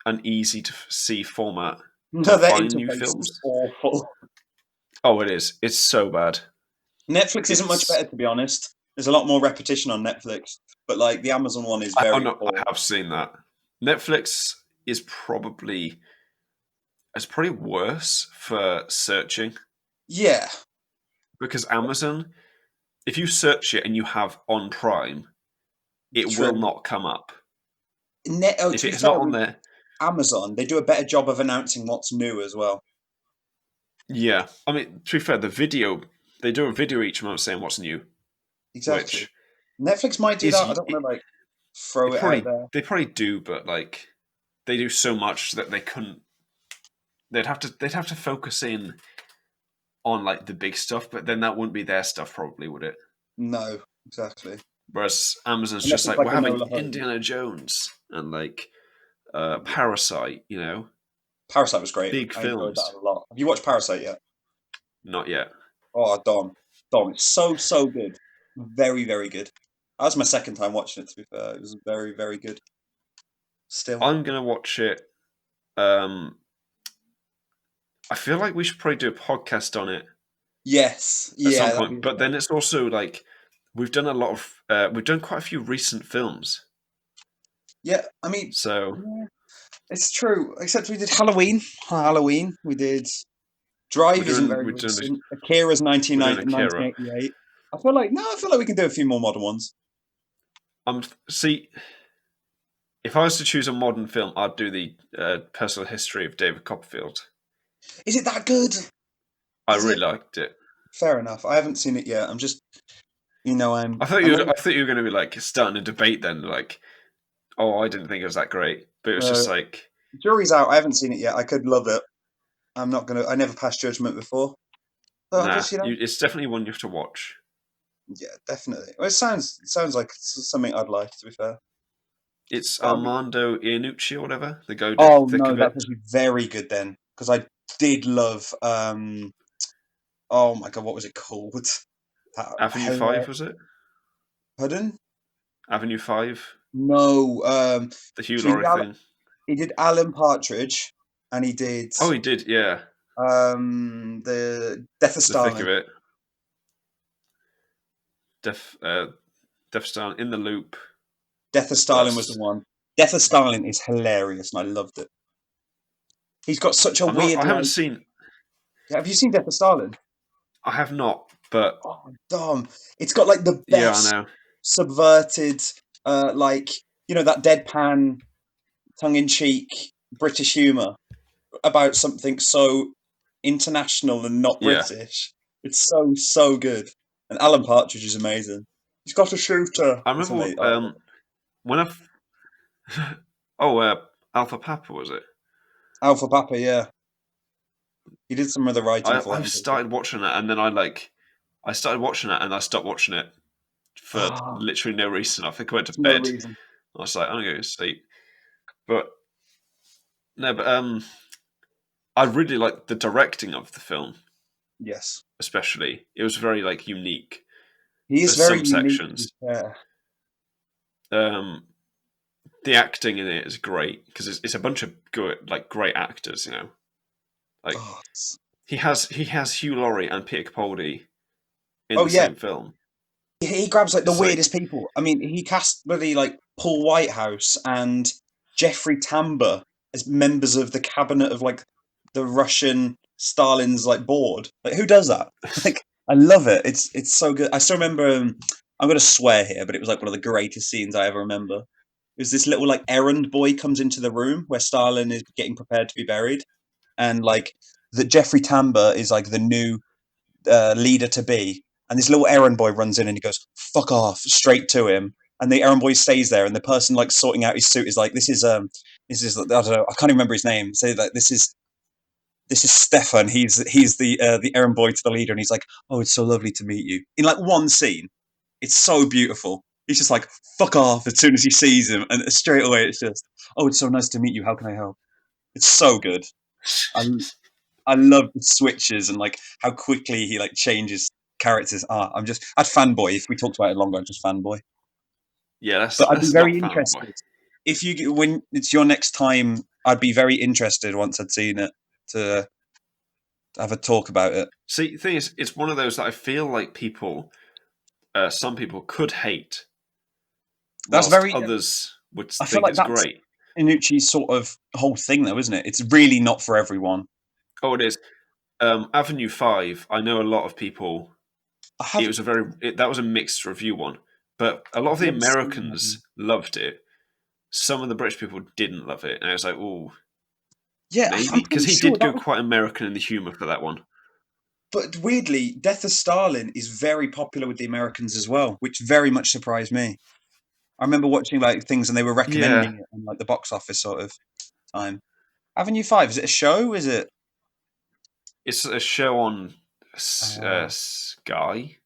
an easy to see format to no, their find new interface is films. awful. Oh, it is. It's so bad. Netflix isn't much It's better, to be honest. There's a lot more repetition on Netflix, but like the Amazon one is oh very no, I poor. have seen that. Netflix is probably it's probably worse for searching Yeah, because Amazon, if you search it and you have on Prime, it will true. not come up. To If be it's fair, not on with there, Amazon, they do a better job of announcing what's new as well. yeah. I mean, to be fair, they do a video each month saying what's new, Exactly. which Netflix might do is that. I don't want to like throw it out there. they probably do, but like they do so much that they couldn't. They'd have to focus in on like the big stuff, but then that wouldn't be their stuff, probably, would it? No, exactly. Whereas Amazon's Unless just it's like like we're having Enola Holmes. Indiana Jones and like Parasite, Parasite was great. big I enjoyed that films. a lot. Have you watched Parasite yet? Not yet. Oh, Dom, it's so good. Very, very good. That was my second time watching it. To be fair, it was very, very good. Still, I'm gonna watch it. Um, I feel like we should probably do a podcast on it yes, at some yeah, that'd point. be But fun. then it's also like we've done quite a few recent films. Yeah, I mean, So yeah, it's true. Except we did Halloween. Halloween. We did Drive. Isn't very we're doing recent. Akira's we're doing Akira. 1988. I feel like we can do a few more modern ones. See, if I was to choose a modern film, I'd do the personal history of David Copperfield. Is it that good? I Is really it? liked it. Fair enough. I haven't seen it yet. I'm just, I'm I only. thought you were going to be like starting a debate then, like, oh, I didn't think it was that great, but it was Uh, just like, jury's out. I haven't seen it yet. I could love it. I'm not gonna. I never passed judgment before. So I'll nah, just, it's definitely one you have to watch. yeah, definitely. Well, it sounds like something I'd like. To be fair. It's But, I mean, Armando Iannucci or whatever, the guy who did oh Thick no, of that's It, actually very good then, because I did love. Oh my god, what was it called? That Avenue Five, was it? Pardon? Avenue Five, No. the Hugh So he Laurie did, thing. he did Alan Partridge, and he did Oh, he did, yeah, the Death of the Thick of Stalin. It, Def, uh, Def Star in the Loop. Death of What Stalin was the else? one. Death of Stalin is hilarious, and I loved it. He's got such a I'm not. weird I haven't like. seen. Have you seen Death of Stalin? I have not, but Oh, Dom. It's got like the yeah, I best know. subverted, like that deadpan, tongue-in-cheek British humour about something so international and not Yeah, British. It's so good. And Alan Partridge is amazing. He's got a shooter. I It's remember amazing. Oh, I love it. when oh, Alpha Papa was it? Alpha Papa, yeah. He did some of the writing for that. I I'm pretty sure. started watching it and then I started watching it and I stopped watching it for Ah, literally no reason. I think I went to there's no bed. reason. I was like, I'm gonna go to sleep. But no, but I really liked the directing of the film, Yes. especially. It was very like unique He for is very some unique, to be sections. fair. Um, the acting in it is great because it's a bunch of good, like great actors. Like Oh, he has Hugh Laurie and Peter Capaldi in oh the yeah. same film. He grabs like the It's like weirdest people. I mean, he cast bloody like Paul Whitehouse and Jeffrey Tambor as members of the cabinet of like the Russian Stalin's like board. Like, who does that? Like, I love it. It's so good. I still remember. I'm gonna swear here, but it was like one of the greatest scenes I ever remember. It was this little like errand boy comes into the room where Stalin is getting prepared to be buried, and like that Jeffrey Tambor is like the new leader to be. And this little errand boy runs in and he goes, "Fuck off," straight to him. And the errand boy stays there, and the person like sorting out his suit is like, "This is I don't know, I can't even remember his name." Say that this is Stefan. He's the errand boy to the leader, and he's like, "Oh, it's so lovely to meet you." In like one scene, it's so beautiful. He's just like, "Fuck off" as soon as he sees him, and straight away it's just, "Oh, it's so nice to meet you. How can I help?" It's so good. I I love the switches and like how quickly he like changes characters. I'd fanboy if we talked about it longer. I'd just fanboy. Yeah, But I'd be let's very not fanboy. interested if when it's your next time. I'd be very interested once I'd seen it to have a talk about it. See, the thing is, it's one of those that I feel like some people could hate, That's whilst very. others would I feel think like it's that's great. Inucci's sort of whole thing, though, isn't it? It's really not for everyone. Oh, it is. Avenue 5, I know a lot of people. It was that was a mixed review one, but a lot of I've the never seen that. Americans loved it. Some of the British people didn't love it, and I was like, "Oh, Yeah, maybe," I'm because pretty he sure did that go was. quite American in the humor for that one. But weirdly, Death of Stalin is very popular with the Americans as well, which very much surprised me. I remember watching like things and they were Yeah, recommending it on like the box office sort of time. Avenue 5, is it a show? Is it? it's a show on Oh. Sky.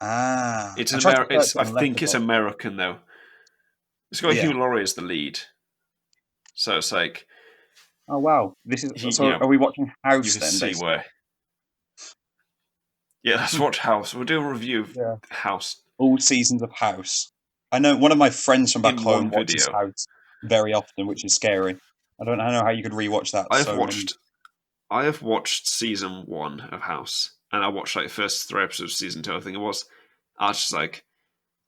It's I an tried to search It's it I on think it's Letterboxd. American though. It's got Yeah. Hugh Laurie as the lead, so it's like Oh wow. This is he, so. Are we watching you House can then? see Basically. where. Yeah, let's watch House. We'll do a review of Yeah. House All seasons of House. I know one of my friends from back in home one watches video. House very often, which is scary. I know how you could rewatch that I have so many. watched I have watched season 1 of House, and I watched like the first 3 episodes of season 2. I think it was. I was just like,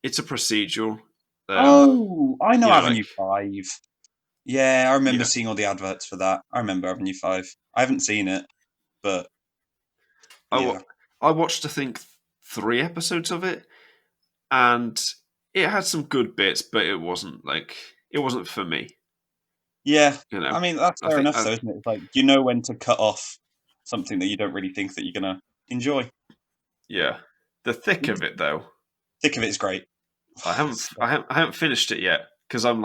it's a procedural. Um, Oh, I know like Avenue 5. Yeah, I remember yeah. seeing all the adverts for that. I remember Avenue 5. I haven't seen it, but yeah. I watched I think 3 episodes of it, and it had some good bits, but it wasn't for me. Yeah, You know, I mean, that's I fair think enough though, isn't it? It's like, you know when to cut off something that you don't really think that you're gonna enjoy. yeah. The thick of it though, Thick of it is great. I haven't finished it yet because I'm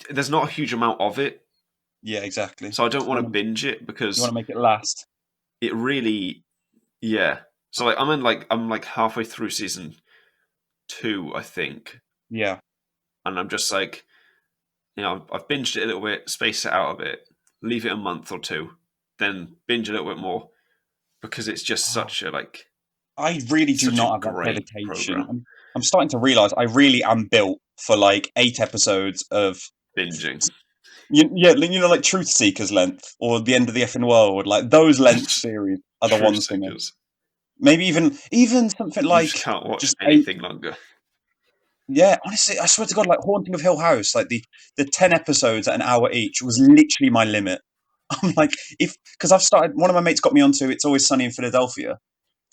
there's not a huge amount of it, Yeah, exactly. so I don't want to Wanna binge it You wanna because make it last. it really, yeah. So like I'm like halfway through season 2, I think, Yeah. and I'm just like, I've binged it a little bit, space it out a bit, leave it a month or two, then binge a little bit more because it's just Oh, I really do such a not have that great dedication. program. I'm starting to realize I really am built for like 8 episodes of Binging. yeah, like Truth Seekers length or The End of the Effing World. Like those length series are the Truth ones for me. Seekers. Maybe even something You just like can't watch just eight. anything longer. Yeah, honestly, I swear to God, like Haunting of Hill House, like the 10 episodes at an hour each was literally my limit. I'm like, if because I've started, one of my mates got me onto It's Always Sunny in Philadelphia,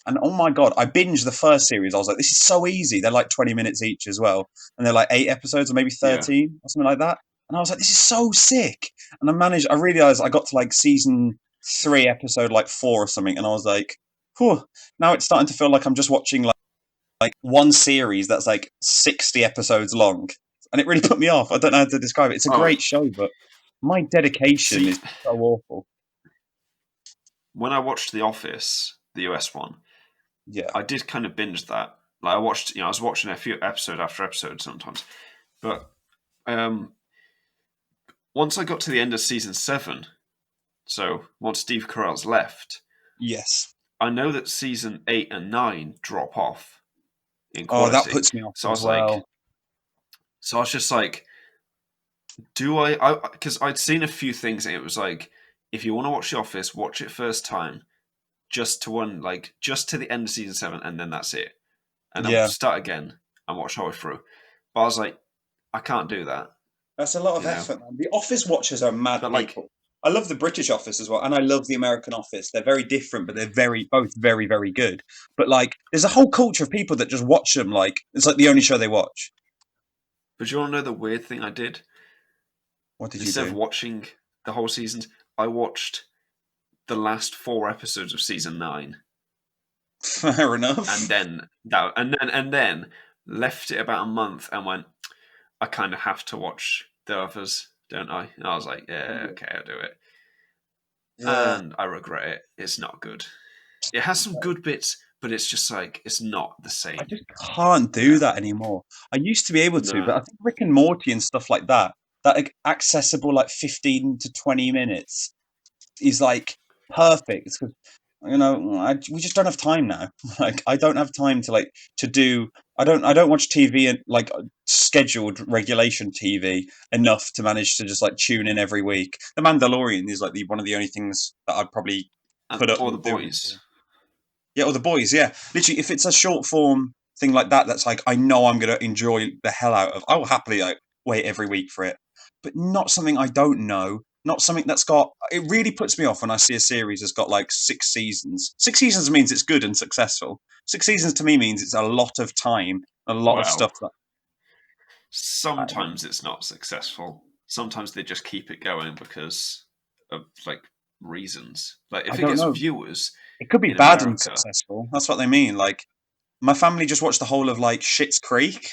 and oh my God, I binged the first series. I was like, this is so easy. They're like 20 minutes each as well, and they're like 8 episodes or maybe Yeah. 13 or something like that. And I was like, this is so sick. And I realized I got to like season 3, episode like 4 or something, and I was like, whew, now it's starting to feel like I'm just watching like one series that's like 60 episodes long, and it really put me off. I don't know how to describe it. It's a Oh, great show, but my dedication see, is so awful. when I watched The Office, the US one, Yeah. I did kind of binge that. Like I watched, I was watching a few episode after episode sometimes, but um, once I got to the end of season 7, so once Steve Carell's left, Yes. I know that season 8 and 9 drop off in Oh, that quality. puts me off So I as was like, well. so I was just like, because I'd seen a few things and it was like, if you want to watch The Office, watch it first time, just to the end of season 7, and then that's it. And then Yeah. start again and watch halfway through. But I was like, I can't do that, That's a lot of you know. effort, man. The Office watchers are mad But like, people. I love the British Office as well, and I love the American Office. They're very different, but they're both very, very good. But like, there's a whole culture of people that just watch them like it's like the only show they watch. but you want to know the weird thing I did? What did you Instead of do? watching the whole seasons, I watched the last 4 episodes of season 9, Fair enough. and then left it about a month and went, I kind of have to watch the others, don't I? And I was like, yeah, okay, I'll do it. Yeah. And I regret it. It's not good. It has some good bits, but it's just like it's not the I same. just can't You do know? that anymore. I used to be able to, No. but I think Rick and Morty and stuff like that, that like, accessible like 15 to 20 minutes, is like perfect. You know, we just don't have time now. Like, I don't have time to do. I don't watch TV and like scheduled regulation TV enough to manage to just like tune in every week. The Mandalorian is like one of the only things that I'd probably put up or the with doing. boys. Yeah, or the boys. Yeah, literally, if it's a short form thing like that, that's like I know I'm gonna enjoy the hell out of. I will happily like wait every week for it, but not something I don't know. Not something that's got. It really puts me off when I see a series that's got like 6 seasons. 6 seasons means it's good and successful. 6 seasons to me means it's a lot of time, a lot of Well, stuff that. sometimes it's not successful. Sometimes they just keep it going because of like reasons. Like I if it don't gets know. viewers It could be in bad and America, successful. That's what they mean. Like my family just watched the whole of like Schitt's Creek,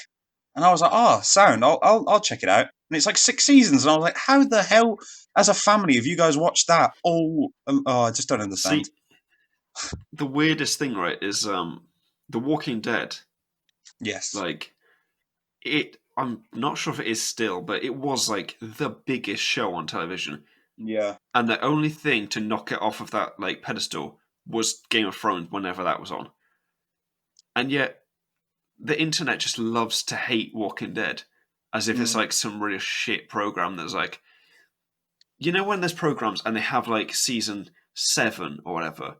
and I was like, "Oh, sound! I'll check it out." And it's like 6 seasons, and I was like, "How the hell, as a family, have you guys watched that?" Oh, I just don't understand. see, the weirdest thing, right, is The Walking Dead. Yes. Like it, I'm not sure if it is still, but it was like the biggest show on television, Yeah. and the only thing to knock it off of that like pedestal was Game of Thrones whenever that was on. And yet the internet just loves to hate Walking Dead, as if it's Mm, like some really shit program that's like, you know, when there's programs and they have like season 7 or whatever,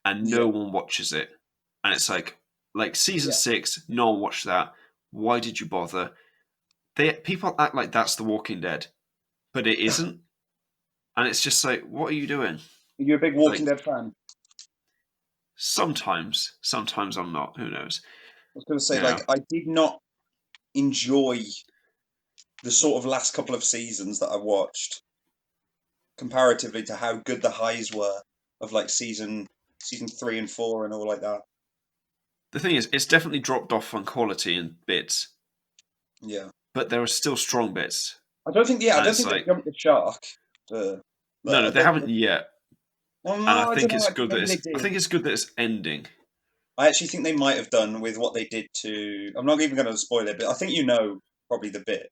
and yeah. no one watches it, and it's like season Yeah. 6, no one watched that. Why did you bother? People act like that's The Walking Dead, but it isn't, and it's just like, what are you doing? Are you a big Walking Like Dead fan? sometimes I'm not. Who knows? I was going to say, You know, like, I did not enjoy the sort of last couple of seasons that I watched comparatively to how good the highs were of like season 3 and 4 and all like that. the thing is, it's definitely dropped off on quality and bits, Yeah. but there are still strong bits, I and don't it's think they like, jumped the shark. Uh, no, I they don't. haven't yet. Well, And I no, I don't think know. it's I think good that maybe they I did. think it's good that it's ending. I actually think they might have done with what they did to. I'm not even going to spoil it, but I think you know probably the bit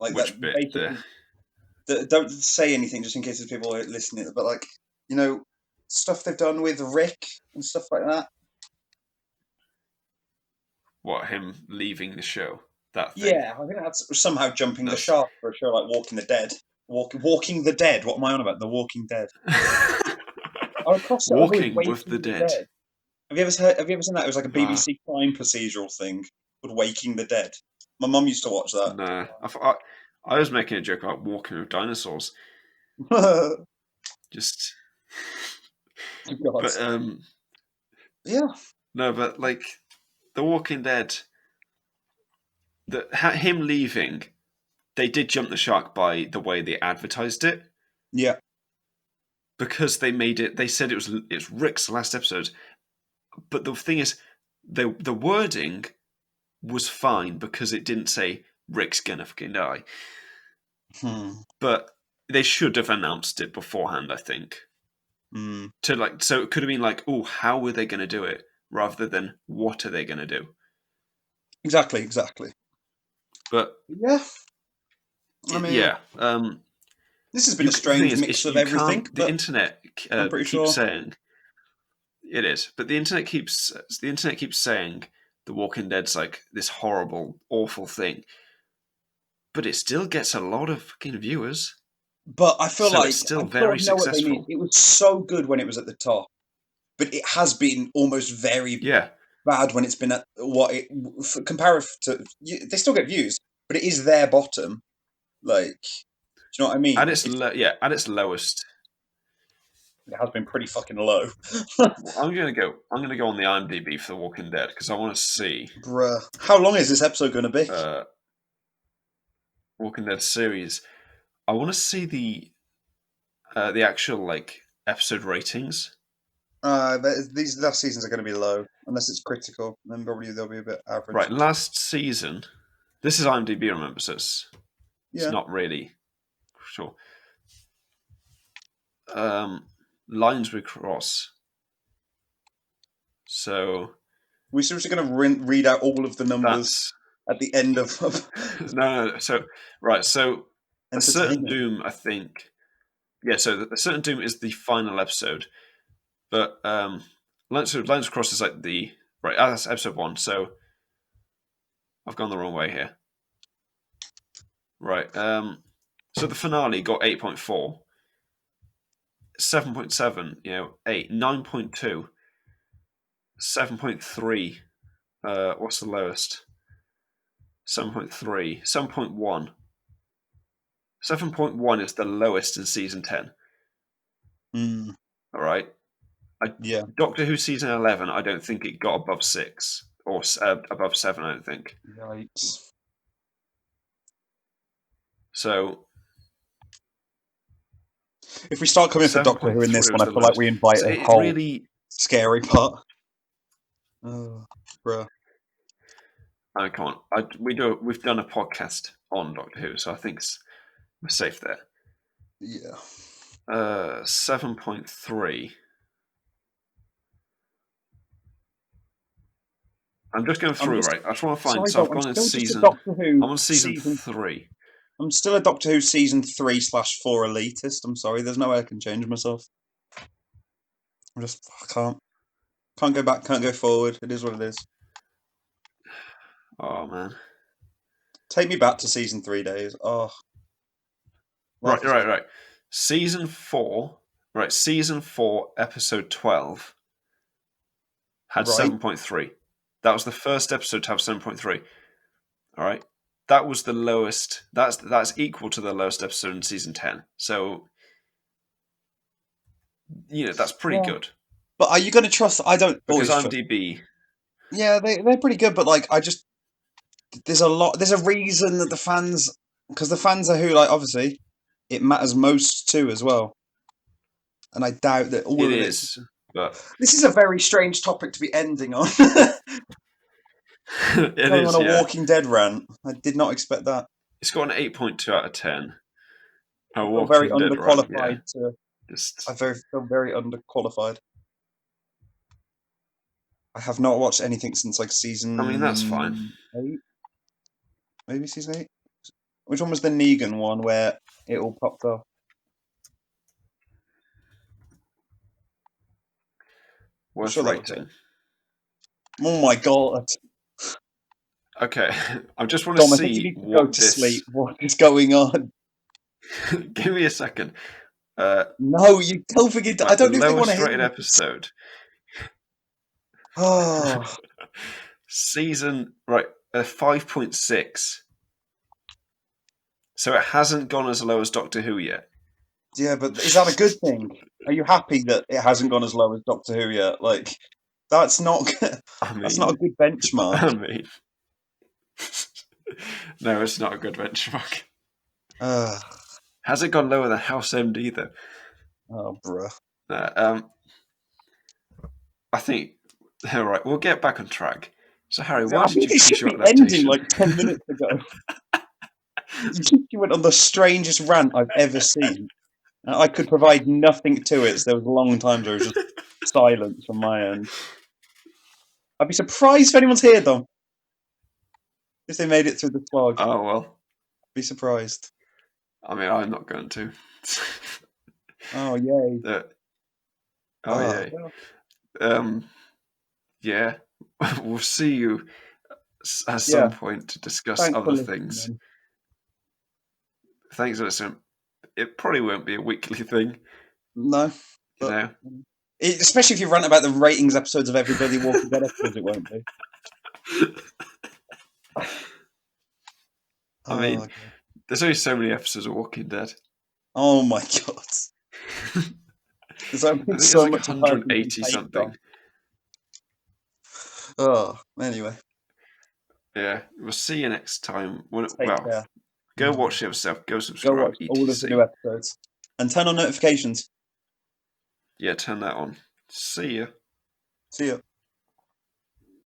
like that. Which bit? The Basically, don't say anything just in case there's people listening. But like stuff they've done with Rick and stuff like that. what, him leaving the show? That thing. Yeah, I think that's somehow jumping the That's shark for a show like Walking the Dead. Walking the Dead. What am I on about? The Walking Dead. I would cross it over with Walking with the Waking the Dead. Dead. Have you ever seen that? It was like a Uh, BBC crime procedural thing called Waking the Dead. My mum used to watch that. no, I was making a joke about walking with dinosaurs. God. Just, but Yeah. no, but like The Walking Dead, him leaving, they did jump the shark by the way they advertised it, Yeah. because they made it. They said it's Rick's last episode, but the thing is, the wording was fine because it didn't say Rick's gonna fucking die. Hmm. But they should have announced it beforehand, I think. Hmm. To like, so it could have been like, oh, how are they going to do it, rather than what are they going to do. Exactly. Exactly. But Yeah. I mean, yeah, this has been a the thing strange mix is, of you everything, can't. The but internet I'm pretty keeps sure. saying it is, but the internet keeps saying The Walking Dead's like this horrible, awful thing, but it still gets a lot of fucking viewers. But I feel So it's like I still sort very of know what they mean. successful. It was so good when it was at the top, but it has been almost very Yeah, bad when it's been at what it comparative to. They still get views, but it is their bottom. Like, do you know what I mean? at Like, its at its lowest. it has been pretty fucking low. I'm gonna go on the IMDb for The Walking Dead because I want to see Bruh. How long is this episode going to be? uh, Walking Dead series. I want to see the actual like episode ratings. These last seasons are going to be low, unless it's critical. Then probably they'll be a bit average. Right, last season. This is IMDb, remember, so it's Yeah. not really sure. Lines we cross. So We're seriously going to read out all of the numbers that's at the end of no. So right, so A Certain entertainment. Doom, I think, Yeah, so the Certain Doom is the final episode, but Lands Across is like that's episode 1. So I've gone the wrong way here. Right. So the finale got 8.4, 7.7, 8, 9.2, 7.3. What's the lowest? 7.3, 7.1. 7.1 is the lowest in season 10. All right. Yeah. Doctor Who season 11, I don't think it got above 6 or above 7, I don't think. Yikes. So if we start coming for Doctor Who in this one, I feel like we invite a whole scary part. Oh, bro. I can't. We've done a podcast on Doctor Who, so I think we're safe there. Yeah. 7.3. I'm just going through, right? I just want to find. So I've gone in season. I'm on season 3. I'm still a Doctor Who season 3/4 elitist. I'm sorry, there's no way I can change myself. I can't go back, can't go forward. It is what it is. Oh man, take me back to season 3 days. Oh, right. Season 4, right? Season 4, episode 12 had 7.3. That was the first episode to have 7.3. All right, that was the lowest. That's equal to the lowest episode in season 10. So that's pretty good. But are you going to trust? I don't because IMDb. Yeah, they're pretty good, but like there's a reason that the fans, because the fans are who, like, obviously it matters most to as well. And I doubt that all of it is. But this is a very strange topic to be ending on. Going on a Walking Dead rant. I did not expect that. It's got an 8.2 out of 10. I feel very underqualified I feel very underqualified. I have not watched anything since like season. I mean, that's fine. 8? Maybe season 8. Which one was the Negan one where it all popped off? Worth rating. Oh my god. Okay, I just want to see what is going on. Give me a second. No, you don't forget. I don't know if they want to hear rated episode. Oh. Season 5.6. So it hasn't gone as low as Doctor Who yet. Yeah, but is that a good thing? Are you happy that it hasn't gone as low as Doctor Who yet? Like, that's not. That's not a good benchmark. I mean, no, it's not a good benchmark. Has it gone lower than House MD though? Oh, bruh. I think. All right, we'll get back on track. So, Harry, why did you choose your adaptation? Ending like 10 minutes ago. You went on the strangest rant I've ever seen. I could provide nothing to it. So there was long times where it was just silence from my end. I'd be surprised if anyone's here, though. If they made it through the slog. Oh well. Be surprised. I mean, I'm not going to. Oh yay! Yay! Yeah, we'll see you at some point to discuss other things. Thanks for listening. It probably won't be a weekly thing. No. Especially if you rant about the ratings episodes of everybody Walking Dead episodes, it won't be. I mean, there's only so many episodes of Walking Dead. Oh my god. There's only so much 180 something. Oh, anyway. Yeah, we'll see you next time. Go watch it yourself. Go subscribe. Go watch all of the new episodes. And turn on notifications. Yeah, turn that on. See ya. See ya.